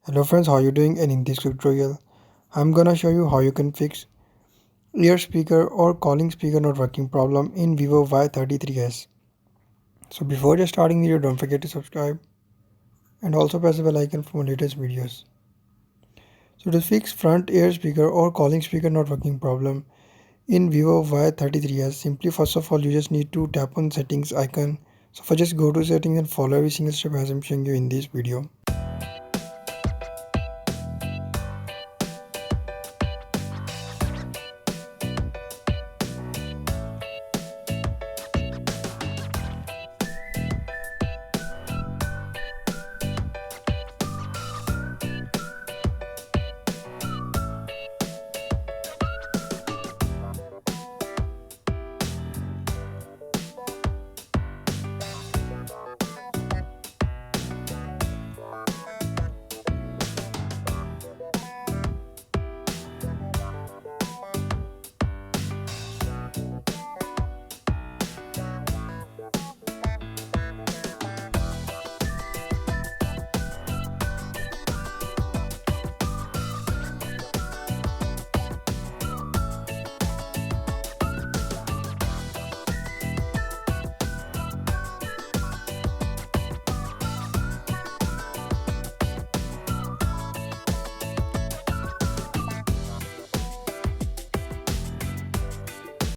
Hello friends, how are you doing? And in this tutorial, I'm gonna show you how you can fix ear speaker or calling speaker not working problem in Vivo Y33s. So before just starting the video, don't forget to subscribe and also press the bell icon for more latest videos. So to fix front ear speaker or calling speaker not working problem in Vivo Y33s, simply first of all you just need to tap on settings icon. So first just go to settings and follow every single step as I'm showing you in this video.